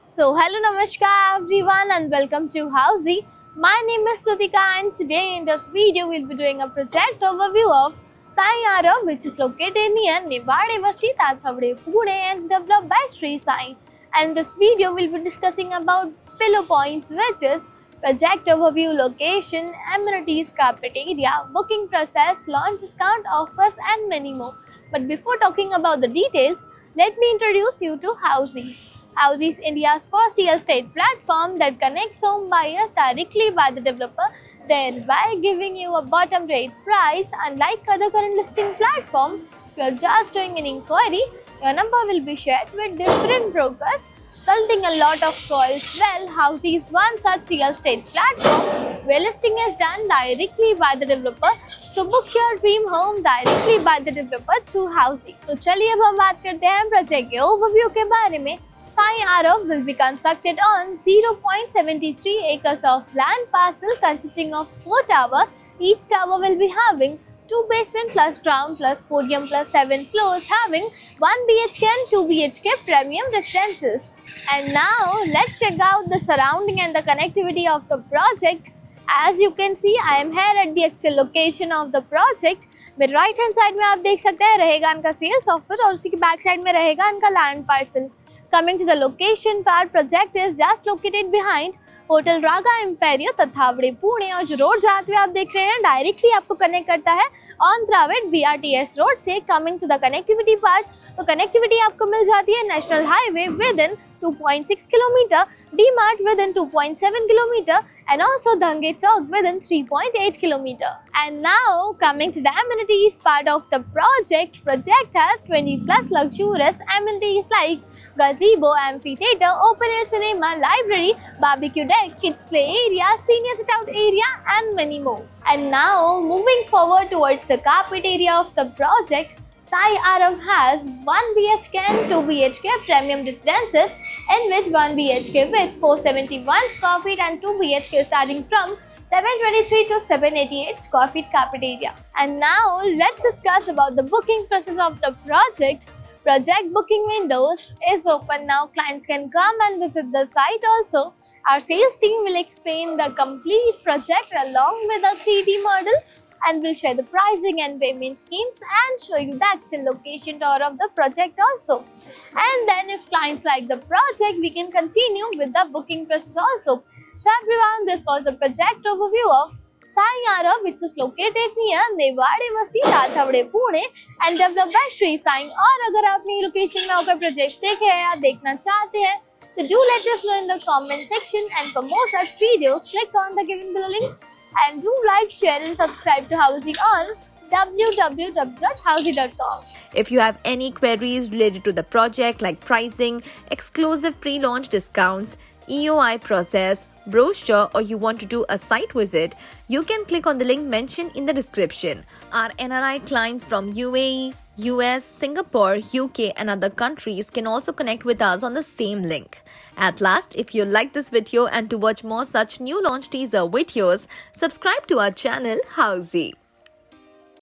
Hello, Namaskar everyone, and welcome to Housey. My name is Srutika, and today in this video, we'll be doing a project overview of Sai Arav, which is located near Nivade Vasti, Tathavade, Pune, and developed by Sri Sai. And in this video, we'll be discussing about pillow points, which is project overview, location, amenities, carpet area, booking process, launch discount offers, and many more. But before talking about the details, let me introduce you to Housey. Housey is India's first real estate platform that connects home buyers directly by the developer, thereby giving you a bottom rate price. Unlike other current listing platforms, if you are just doing an inquiry, your number will be shared with different brokers, resulting a lot of calls. Well, Housey is one such real estate platform where listing is done directly by the developer. So book your dream home directly by the developer through Housey. तो चलिए अब हम बात करते हैं project के overview के बारे में. Sai Arav will be constructed on 0.73 acres of land parcel consisting of 4 towers. Each tower will be having 2 basement plus ground plus podium plus 7 floors, having 1 BHK and 2 BHK premium residences. And now let's check out the surrounding and the connectivity of the project. As you can see, I am here at the actual location of the project. मेरे right hand side में आप देख सकते हैं रहेगा इनका sales office और उसी के back side में रहेगा इनका land parcel. Coming to the location part, project is just located behind hotel Raga Imperio Tathawade Pune, और जो रोड जाते हुए आप देख रहे हैं डायरेक्टली आपको कनेक्ट करता है ऑन द्राविड BRTS रोड से. Coming to the connectivity part, तो कनेक्टिविटी आपको मिल जाती है national highway within 2.6 kilometre, D Mart within 2.7 kilometre, and also Dange Chowk within 3.8 kilometre. And now coming to the amenities part of the project, project has 20 plus luxurious amenities like gazebo, amphitheater, open air cinema, library, barbecue deck, kids play area, senior sit out area, and many more. And now moving forward towards the carpet area of the project, Sai Arav has 1 BHK and 2 BHK premium residences, in which 1 BHK with 471 square feet and 2 BHK starting from 723 to 788 square feet carpet area. And now let's discuss about the booking process of the project. Project booking windows is open now. Clients can come and visit the site also. Our sales team will explain the complete project along with a 3D model, and will share the pricing and payment schemes and show you the actual location tour of the project also. And then if clients like the project, we can continue with the booking process also. So everyone, this was the project overview of Sai Arav, which is located near Nivade Vasti, Tathavade, Pune, and developed by Sri Sai. और अगर आपने location में होकर projects देखे हैं या देखना चाहते हैं, so do let us know in the comment section, and for more such videos, click on the given below link. And do like, share, and subscribe to Housey on www.housey.com. If you have any queries related to the project like pricing, exclusive pre-launch discounts, EOI process, brochure, or you want to do a site visit, you can click on the link mentioned in the description. Our NRI clients from UAE, US, Singapore, UK, and other countries can also connect with us on the same link. At last, if you like this video and to watch more such new launch teaser videos, subscribe to our channel Housey.